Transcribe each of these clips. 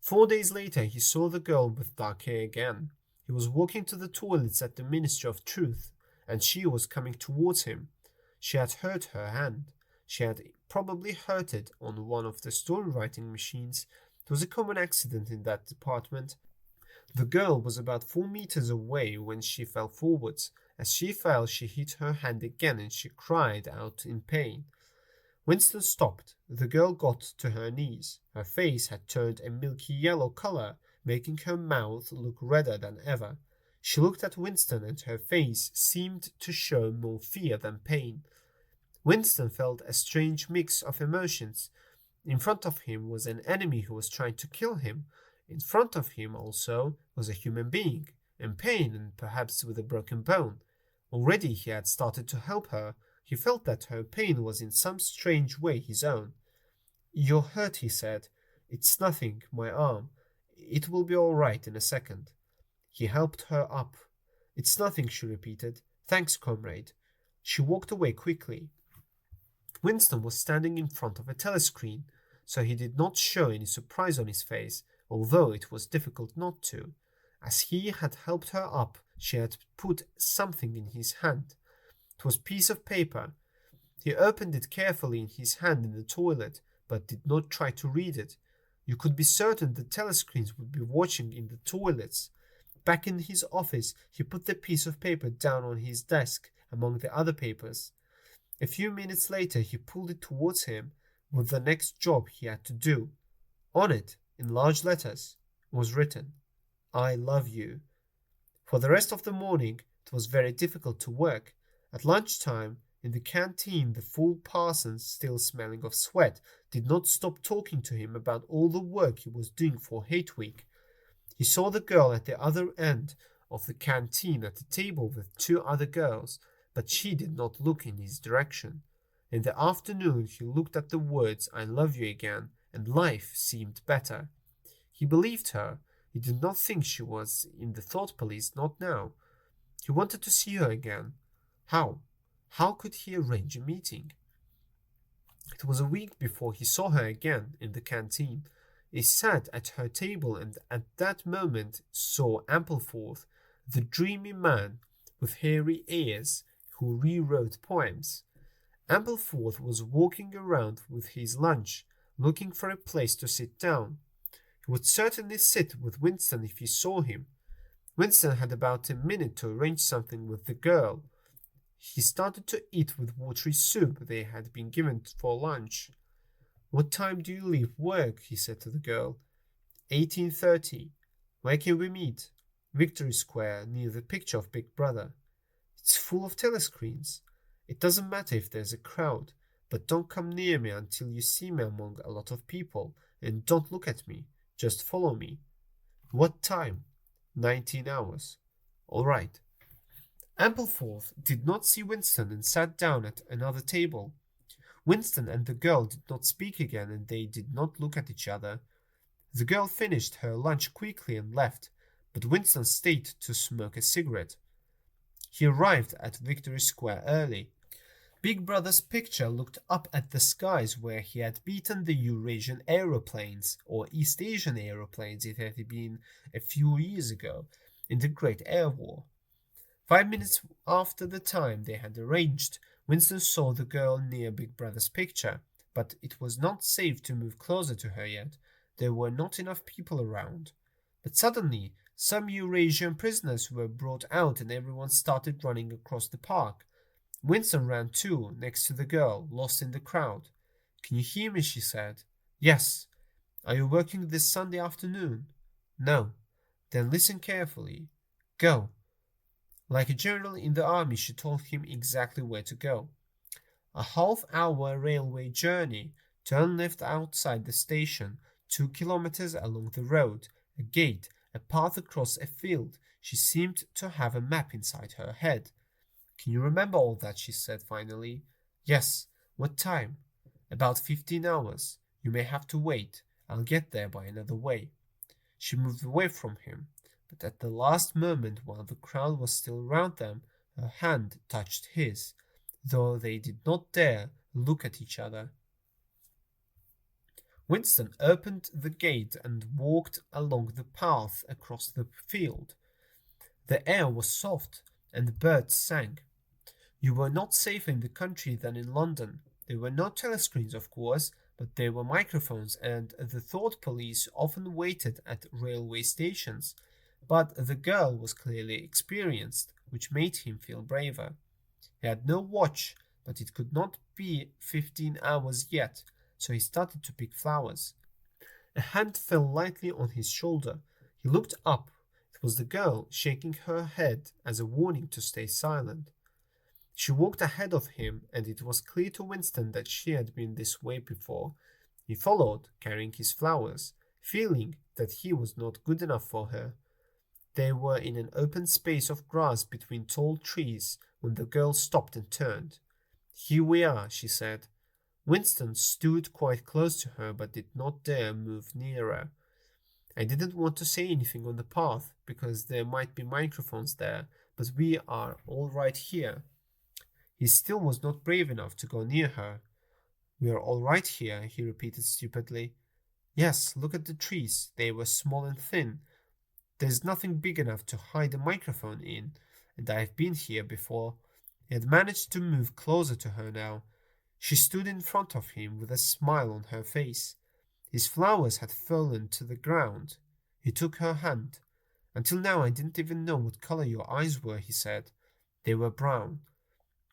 4 days later, he saw the girl with dark hair again. He was walking to the toilets at the Ministry of Truth, and she was coming towards him. She had hurt her hand. She had probably hurt it on one of the story writing machines. It was a common accident in that department. The girl was about 4 meters away when she fell forwards. As she fell, she hit her hand again and she cried out in pain. Winston stopped. The girl got to her knees. Her face had turned a milky yellow color, making her mouth look redder than ever. She looked at Winston and her face seemed to show more fear than pain. Winston felt a strange mix of emotions. In front of him was an enemy who was trying to kill him. In front of him also was a human being, in pain and perhaps with a broken bone. Already he had started to help her. He felt that her pain was in some strange way his own. "You're hurt," he said. "It's nothing, my arm. It will be all right in a second." He helped her up. "It's nothing," she repeated. "Thanks, comrade." She walked away quickly. Winston was standing in front of a telescreen, so he did not show any surprise on his face, although it was difficult not to. As he had helped her up, she had put something in his hand. It was a piece of paper. He opened it carefully in his hand in the toilet, but did not try to read it. You could be certain the telescreens would be watching in the toilets. Back in his office, he put the piece of paper down on his desk among the other papers. A few minutes later, he pulled it towards him with the next job he had to do. On it, in large letters, was written, "I love you." For the rest of the morning, it was very difficult to work. At lunchtime, in the canteen, the fool Parsons, still smelling of sweat, did not stop talking to him about all the work he was doing for Hate Week. He saw the girl at the other end of the canteen at a table with two other girls, but she did not look in his direction. In the afternoon, he looked at the words, "I love you" again, and life seemed better. He believed her. He did not think she was in the thought police, not now. He wanted to see her again. How? How could he arrange a meeting? It was a week before he saw her again in the canteen. He sat at her table and at that moment saw Ampleforth, the dreamy man with hairy ears who rewrote poems. Ampleforth was walking around with his lunch, looking for a place to sit down. He would certainly sit with Winston if he saw him. Winston had about a minute to arrange something with the girl. He started to eat with watery soup they had been given for lunch. "What time do you leave work?" he said to the girl. 18:30. "Where can we meet?" "Victory Square, near the picture of Big Brother." "It's full of telescreens." "It doesn't matter if there's a crowd, but don't come near me until you see me among a lot of people, and don't look at me. Just follow me." "What time?" 19 hours. "All right." Ampleforth did not see Winston and sat down at another table. Winston and the girl did not speak again, and they did not look at each other. The girl finished her lunch quickly and left, but Winston stayed to smoke a cigarette. He arrived at Victory Square early. Big Brother's picture looked up at the skies where he had beaten the Eurasian aeroplanes, or East Asian aeroplanes it had been a few years ago, in the Great Air War. 5 minutes after the time they had arranged, Winston saw the girl near Big Brother's picture, but it was not safe to move closer to her yet. There were not enough people around. But suddenly, some Eurasian prisoners were brought out and everyone started running across the park. Winston ran too, next to the girl, lost in the crowd. "Can you hear me?" she said. "Yes." "Are you working this Sunday afternoon?" "No." "Then listen carefully. Go." Like a general in the army, she told him exactly where to go. A half-hour railway journey. Turn left outside the station, 2 kilometers along the road, a gate, a path across a field. She seemed to have a map inside her head. "Can you remember all that?" she said finally. "Yes." "What time?" "About 15 hours. You may have to wait. I'll get there by another way." She moved away from him, but at the last moment, while the crowd was still around them, her hand touched his, though they did not dare look at each other. Winston opened the gate and walked along the path across the field. The air was soft, and the birds sang. You were not safer in the country than in London. There were no telescreens, of course, but there were microphones, and the thought police often waited at railway stations. But the girl was clearly experienced, which made him feel braver. He had no watch, but it could not be 15 hours yet, so he started to pick flowers. A hand fell lightly on his shoulder. He looked up. It was the girl, shaking her head as a warning to stay silent. She walked ahead of him, and it was clear to Winston that she had been this way before. He followed, carrying his flowers, feeling that he was not good enough for her. They were in an open space of grass between tall trees when the girl stopped and turned. "Here we are," she said. Winston stood quite close to her but did not dare move nearer. "I didn't want to say anything on the path because there might be microphones there, but we are all right here." He still was not brave enough to go near her. "We are all right here," he repeated stupidly. "Yes, look at the trees. They were small and thin. There's nothing big enough to hide a microphone in, and I've been here before." He had managed to move closer to her now. She stood in front of him with a smile on her face. His flowers had fallen to the ground. He took her hand. "Until now I didn't even know what color your eyes were," he said. "They were brown."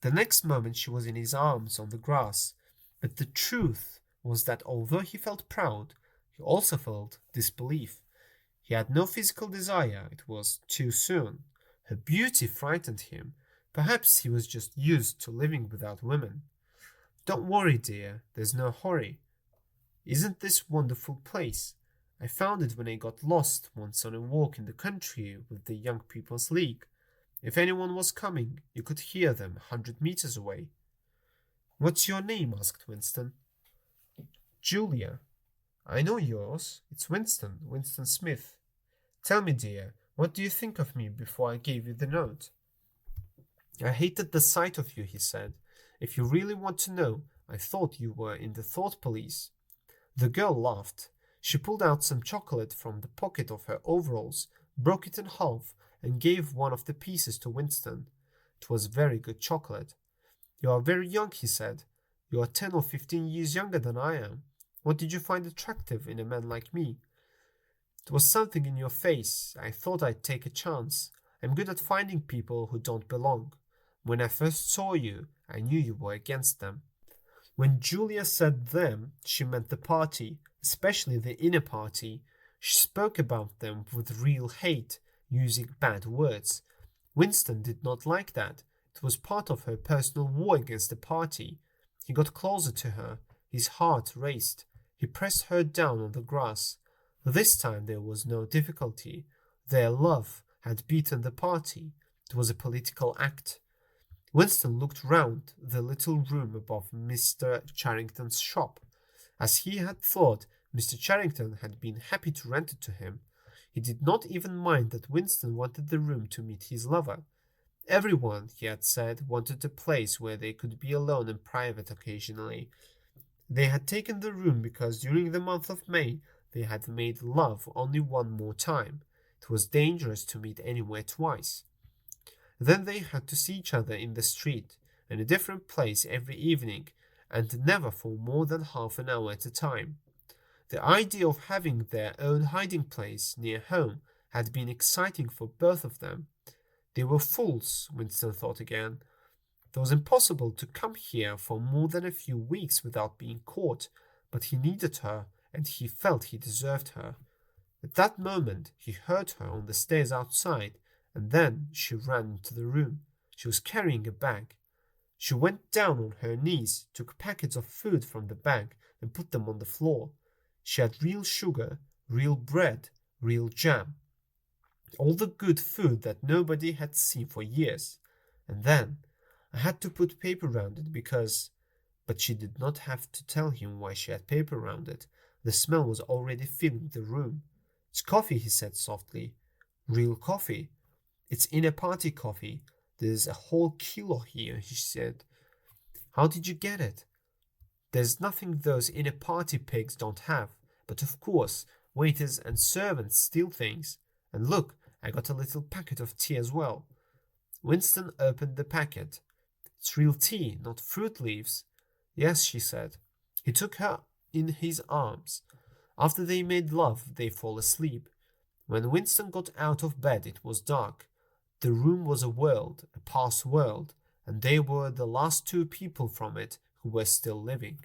The next moment she was in his arms on the grass. But the truth was that although he felt proud, he also felt disbelief. He had no physical desire. It was too soon. Her beauty frightened him. Perhaps he was just used to living without women. "Don't worry, dear. There's no hurry. Isn't this a wonderful place? I found it when I got lost once on a walk in the country with the Young People's League. If anyone was coming, you could hear them 100 meters away." "What's your name?" asked Winston. "Julia." "I know yours. It's Winston, Winston Smith. Tell me, dear, what do you think of me before I gave you the note?" "I hated the sight of you," he said. "If you really want to know, I thought you were in the thought police." The girl laughed. She pulled out some chocolate from the pocket of her overalls, broke it in half, and gave one of the pieces to Winston. It was very good chocolate. "You are very young," he said. "You are 10 or 15 years younger than I am. What did you find attractive in a man like me?" "It was something in your face. I thought I'd take a chance. I'm good at finding people who don't belong. When I first saw you, I knew you were against them." When Julia said them, she meant the party, especially the inner party. She spoke about them with real hate, using bad words. Winston did not like that. It was part of her personal war against the party. He got closer to her. His heart raced. He pressed her down on the grass. This time there was no difficulty. Their love had beaten the party. It was a political act. Winston looked round the little room above Mr. Charrington's shop. As he had thought, Mr. Charrington had been happy to rent it to him. He did not even mind that Winston wanted the room to meet his lover. Everyone, he had said, wanted a place where they could be alone and private occasionally. They had taken the room because during the month of May they had made love only one more time. It was dangerous to meet anywhere twice. Then they had to see each other in the street, in a different place every evening, and never for more than half an hour at a time. The idea of having their own hiding place near home had been exciting for both of them. They were fools, Winston thought again. It was impossible to come here for more than a few weeks without being caught, but he needed her, and he felt he deserved her. At that moment he heard her on the stairs outside, and then she ran into the room. She was carrying a bag. She went down on her knees, took packets of food from the bag, and put them on the floor. She had real sugar, real bread, real jam. All the good food that nobody had seen for years. And then I had to put paper round it because... But she did not have to tell him why she had paper round it. The smell was already filling the room. "It's coffee," he said softly. "Real coffee. It's inner party coffee. There's a whole kilo here," she said. "How did you get it?" There's nothing those inner party pigs don't have, but of course, waiters and servants steal things. And look, I got a little packet of tea as well. Winston opened the packet. It's real tea, not fruit leaves. Yes, she said. He took her in his arms. After they made love, they fall asleep. When Winston got out of bed, it was dark. The room was a world, a past world, and they were the last two people from it who were still living.